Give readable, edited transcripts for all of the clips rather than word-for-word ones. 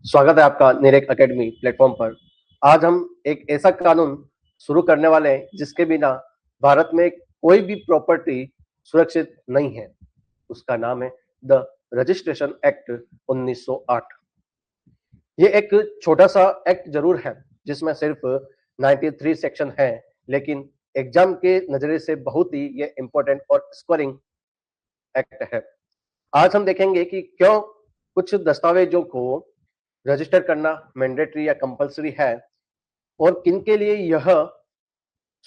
स्वागत है आपका निरेक एकेडमी प्लेटफॉर्म पर। आज हम एक ऐसा कानून शुरू करने वाले हैं जिसके बिना भारत में कोई भी प्रॉपर्टी सुरक्षित नहीं है। उसका नाम है द रजिस्ट्रेशन एक्ट 1908। ये एक छोटा सा एक्ट जरूर है जिसमें सिर्फ 93 सेक्शन है, लेकिन एग्जाम के नजरिए से बहुत ही ये इंपॉर्टेंट और स्कोरिंग एक्ट है। आज हम देखेंगे कि क्यों कुछ दस्तावेजों को रजिस्टर करना मैंडेटरी या कंपलसरी है और किन के लिए यह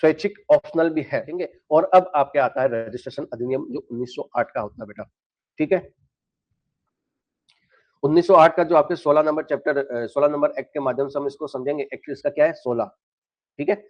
स्वैच्छिक ऑप्शनल भी है। ठीक है, और अब आपके आता है रजिस्ट्रेशन अधिनियम जो 1908 का होता है बेटा। ठीक है, 1908 का जो आपके 16 नंबर चैप्टर 16 नंबर एक्ट के माध्यम से हम इसको समझेंगे। एक्ट इसका क्या है? 16। ठीक है,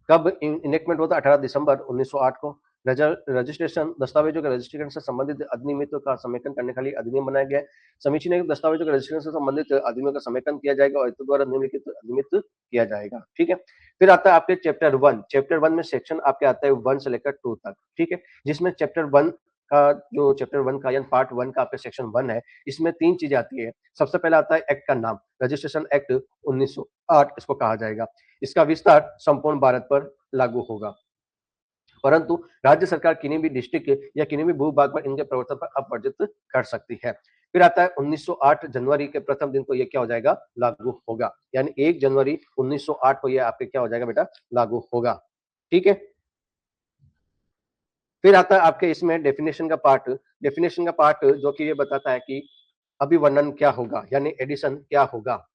कब इनेक्टमेंट होता है? 18 दिसंबर 1908 को। रजिस्ट्रेशन दस्तावेजों के रजिस्ट्रेशन से संबंधित अधिनियमों का समेकन करने के लिए अधिनियम बनाया गया है। समिति ने दस्तावेजों के रजिस्ट्रेशन से संबंधित अधिनियमों का समेकन किया जाएगा और द्वारा निम्नलिखित अधिनियमित किया जाएगा। ठीक है, फिर आता है आपके चैप्टर 1। चैप्टर 1 में सेक्शन आपके आता है 1 से लेकर 2 तक। ठीक है, जिसमें चैप्टर 1 का जो चैप्टर 1 का यानी पार्ट 1 का आपके सेक्शन 1 है, इसमें 3 चीजें आती है। सबसे पहले आता है एक्ट का नाम, रजिस्ट्रेशन एक्ट 1908 इसको कहा जाएगा। इसका विस्तार संपूर्ण भारत पर लागू होगा, परंतु राज्य सरकार किन्हीं भी डिस्ट्रिक्ट या किन्हीं भी भूभाग पर इनके प्रवर्तन पर अपवर्जित कर सकती है। फिर आता है 1908 जनवरी के प्रथम दिन को ये क्या हो जाएगा? लागू होगा, यानी 1 जनवरी 1908 को ये आपके क्या हो जाएगा बेटा? लागू होगा। ठीक है, फिर आता है आपके इसमें डेफिनेशन का पार्ट। डेफिनेशन का पार्ट जो कि ये बताता है कि अभिवर्णन क्या होगा, यानी एडिशन क्या होगा।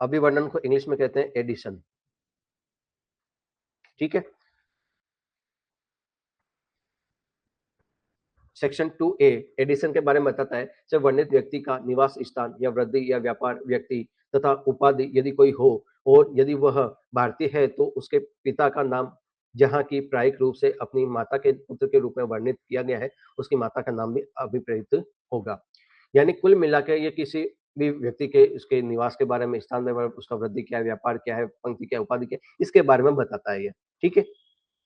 अभिवर्णन को इंग्लिश में कहते हैं एडिशन। ठीक है, सेक्शन 2A एडिशन के बारे में बताता है, जब वर्णित व्यक्ति का निवास स्थान या वृद्धि या व्यापार व्यक्ति तथा उपाधि यदि कोई हो और यदि वह भारतीय है तो उसके पिता का नाम जहाँ की प्रायिक रूप से अपनी माता के पुत्र के रूप में वर्णित किया गया है, उसकी माता का नाम भी अभिप्रेत होगा। यानी कुल मिलाकर ये किसी भी व्यक्ति के उसके निवास के बारे में, स्थान में उसका वृद्धि क्या है, व्यापार क्या है, पंक्ति क्या है, उपाधि क्या है, इसके बारे में बताता है ये। ठीक है,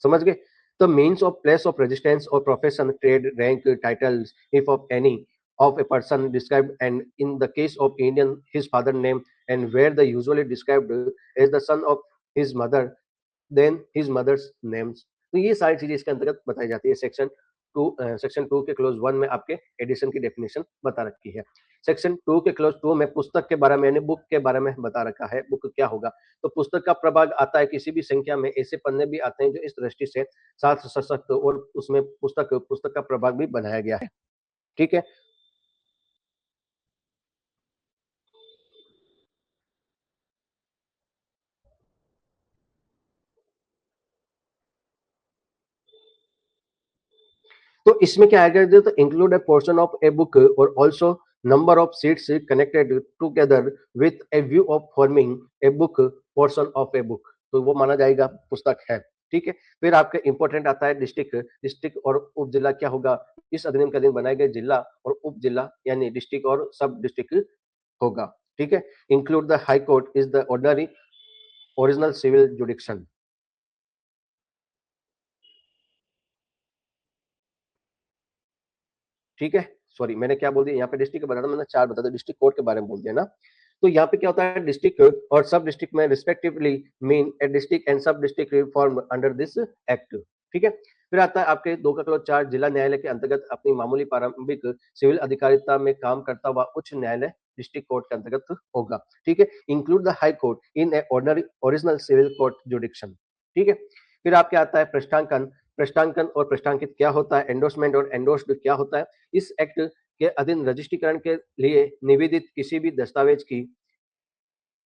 समझ गए? The means of place of residence or profession, trade, rank, titles, if of any, of a person described, and in the case of Indian, his father name, and where the usually described as the son of his mother, then his mother's names। तो ये सारी चीजें इसके अंतर्गत बताई जाती है। Section 2 के क्लोज 1 में आपके एडिशन की डेफिनेशन बता रखी है। सेक्शन 2 के क्लोज 2 में पुस्तक के बारे में यानी बुक के बारे में बता रखा है। बुक क्या होगा? तो पुस्तक का प्रभाग आता है किसी भी संख्या में, ऐसे पन्ने भी आते हैं जो इस दृष्टि से साथ सशक्त और उसमें पुस्तक का प्रभाग भी बनाया गया है। ठीक है, तो इसमें क्या आएगा? तो include a portion of a book और also number of sheets connected together with a view of forming a book portion of a book, तो वो माना जाएगा पुस्तक है। ठीक है, फिर आपके इंपॉर्टेंट आता है डिस्ट्रिक्ट। डिस्ट्रिक्ट और उप जिला क्या होगा? इस अधिनियम के अधीन बनाए गए जिला और उप जिला यानी डिस्ट्रिक्ट और सब डिस्ट्रिक्ट होगा। ठीक है, include the high court is the ordinary original civil jurisdiction. ठीक है, सॉरी मैंने क्या बोल दिया यहाँ पे? डिस्ट्रिक्ट बता था मैंने, 4 बता दिया, डिस्ट्रिक्ट कोर्ट के बारे में बोल दिया ना। तो यहाँ पे क्या होता है? डिस्ट्रिक्ट और सब डिस्ट्रिक्ट में respectively mean a district and sub district form under this act. ठीक है, फिर आता है आपके 2 का क्लोज 4, जिला न्यायालय के अंतर्गत अपनी मामूली प्रारंभिक सिविल अधिकारिता में काम करता हुआ उच्च न्यायालय डिस्ट्रिक्ट कोर्ट के अंतर्गत होगा। ठीक है, include the high court in a ordinary original civil court jurisdiction. ठीक है, फिर आपके आता है पृष्ठांकन। पृष्ठांकन और पृष्ठांकित क्या होता है? एंडोर्समेंट और एंडोर्स्ड क्या होता है? इस एक्ट के अधीन रजिस्ट्रीकरण के लिए निवेदित किसी भी दस्तावेज की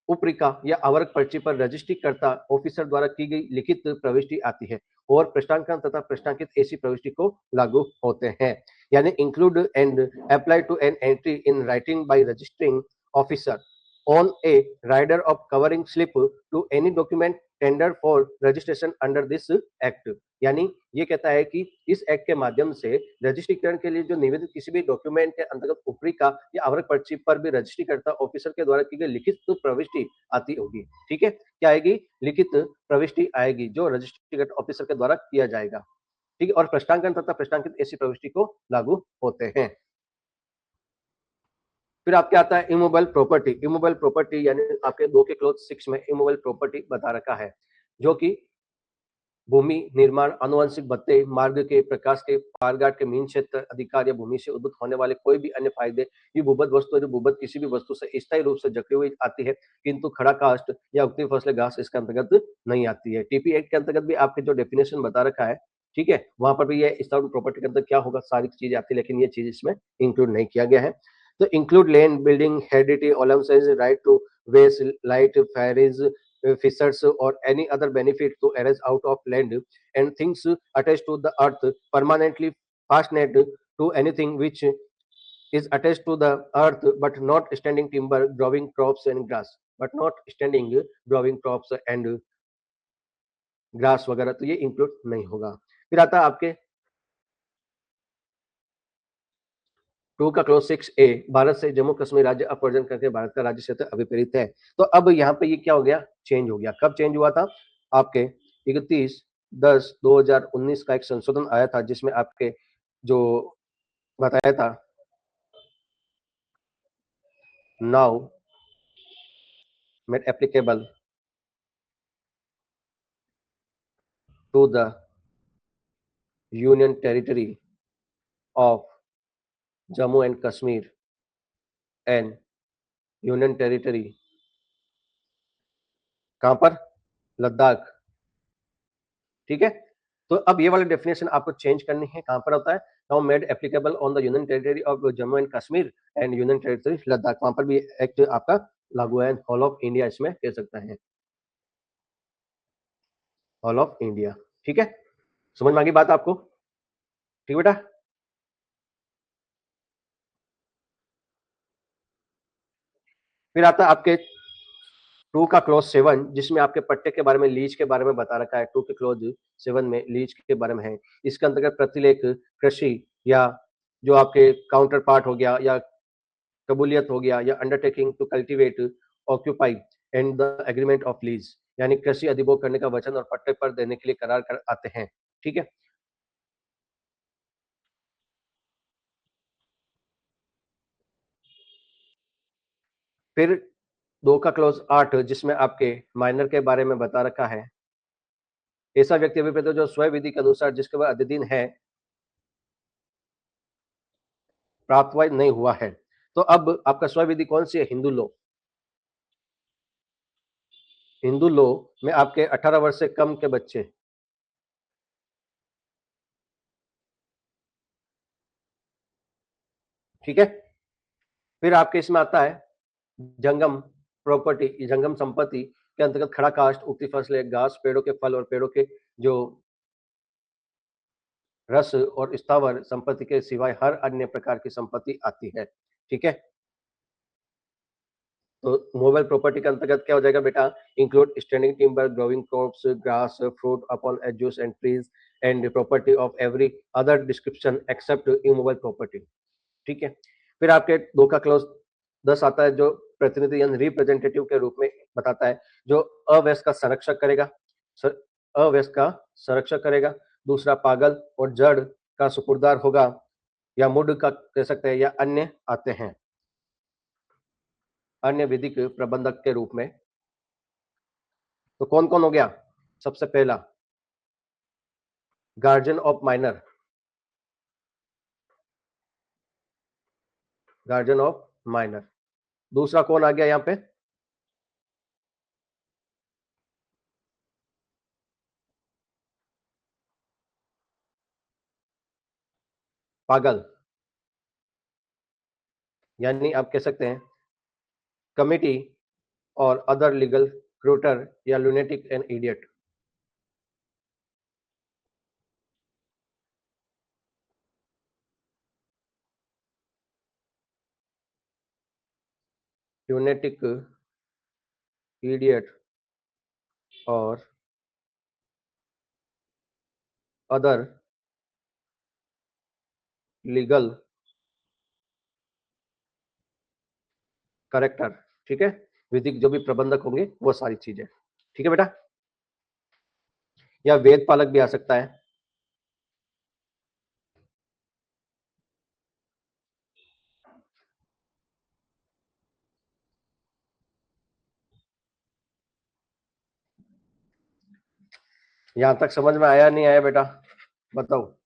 उपरिका या आवर्क पर्ची पर रजिस्ट्रीकर्ता ऑफिसर द्वारा की गई लिखित प्रविष्टि आती है और पृष्ठांकन तथा पृष्ठांकित ऐसी प्रविष्टि को लागू होते हैं। यानी include and apply to an entry in writing by registering officer on a rider of covering slip to any document tender for registration under this act. यानी ये कहता है कि इस एक्ट के माध्यम से रजिस्ट्रीकरण के लिए जो निवेदित किसी भी डॉक्यूमेंट के अंतर्गत ऊपरी का या आवरक पर्ची पर भी रजिस्ट्री करता ऑफिसर के द्वारा की गई लिखित प्रविष्टि आती होगी। ठीक है, क्या आएगी? लिखित प्रविष्टि आएगी जो रजिस्ट्री ऑफिसर के द्वारा किया जाएगा। ठीक है, और पृष्ठांकन तथा पृष्ठांकित ऐसी प्रविष्टि को लागू होते हैं। फिर आपके आता है इमूवेबल प्रॉपर्टी। इमूवेबल प्रॉपर्टी यानी आपके 2 के क्लॉज 6 में इमूवेबल प्रॉपर्टी बता रखा है, जो कि भूमि निर्माण, आनुवंशिक भत्ते, मार्ग के, प्रकाश के, पारगाट के, मीन क्षेत्र अधिकार या भूमि से उद्भूत होने वाले कोई भी अन्य फायदे। ये भूबद्ध वस्तु है जो भूबद्ध किसी भी वस्तु से स्थायी रूप से जकड़ी हुई आती है, किंतु खड़ा कास्ट या उगती फसलें घास इसके अंतर्गत नहीं आती है। टीपी एक्ट के अंतर्गत भी आपके जो डेफिनेशन बता रखा है, ठीक है, वहां पर भी ये स्टाउट प्रॉपर्टी के अंदर क्या होगा, सारी चीजें आती है, लेकिन ये चीज इसमें इंक्लूड नहीं किया गया है। तो include land, building, heredity, allowances, right to waste, light, ferries, fissures or any other benefit to arise out of land and things attached to the earth permanently fastened to anything which is attached to the earth but not standing timber, growing crops and grass, but not standing growing crops and grass वगैरह, तो ये include नहीं होगा। फिर आता है आपके 2 का क्लॉज 6A, भारत से जम्मू कश्मीर राज्य अपवर्जन करके भारत का राज्य क्षेत्र अभिप्रेरित है। तो अब यहाँ पे ये क्या हो गया, चेंज हो गया। कब चेंज हुआ था? आपके 31/10/2019 का एक संशोधन आया था, जिसमें आपके जो बताया था, now made applicable to the union territory of Jammu and Kashmir and union territory, कहां पर, लद्दाख, ठीक है। तो अब ये वाली डेफिनेशन आपको चेंज करनी है, कहां पर होता है, now made applicable on the union territory of Jammu and Kashmir and union territory Ladakh, वहां पर भी एक्ट आपका लागू है, होल ऑफ इंडिया इसमें कह सकते हैं, होल ऑफ इंडिया, ठीक है। समझ में आ गई बात आपको? ठीक बेटा। फिर आता है आपके 2 का क्लॉज 7, जिसमें आपके पट्टे के बारे में, लीज के बारे में बता रखा है। 2 के क्लॉज 7 में लीज के बारे में है। इसके अंतर्गत प्रतिलेख, कृषि या जो आपके काउंटर पार्ट हो गया, या कबूलियत हो गया, या undertaking to cultivate, occupy and the agreement of lease, यानी कृषि अधिभोग करने का वचन और पट्टे पर देने के लिए करार कर आते हैं, ठीक है। फिर 2 का क्लॉज 8, जिसमें आपके माइनर के बारे में बता रखा है। ऐसा व्यक्ति अभिप्रेत जो स्वयं विधि के अनुसार जिसके वह अधीन है प्राप्त नहीं हुआ है। तो अब आपका स्वयं विधि कौन सी है? हिंदू लॉ। हिंदू लॉ में आपके 18 वर्ष से कम के बच्चे, ठीक है। फिर आपके इसमें आता है जंगम प्रॉपर्टी, जंगम संपत्ति के अंतर्गत खड़ा कास्ट, उगती फसलें, घास, पेड़ों के फल और पेड़ों के जो रस और स्थावर संपत्ति के सिवाय हर अन्य प्रकार की संपत्ति आती है, ठीक है। तो मोबाइल प्रॉपर्टी के अंतर्गत क्या हो जाएगा बेटा? Include standing timber, growing crops, grass, fruit upon and juice and trees and property of every other description except immovable property, ठीक है। फिर आपके 2 का क्लॉज 10 आता है, जो प्रतिनिधि यानी रिप्रेजेंटेटिव के रूप में बताता है, जो अवयस्क का संरक्षक करेगा, अवयस्क का संरक्षक करेगा। दूसरा, पागल और जड़ का सुपुर्दार होगा, या मुड का कह सकते हैं, या अन्य आते हैं, अन्य विधिक प्रबंधक के रूप में। तो कौन कौन हो गया? सबसे पहला guardian of minor, guardian of minor. दूसरा कौन आ गया यहाँ पे? पागल, यानी आप कह सकते हैं कमिटी और अदर लीगल क्रूटर या lunatic and idiot. Lunatic, idiot और अदर लीगल करेक्टर, ठीक है, विधिक जो भी प्रबंधक होंगे वो सारी चीजें, ठीक है बेटा। या वेद पालक भी आ सकता है। यहां तक समझ में आया नहीं आया बेटा, बताओ।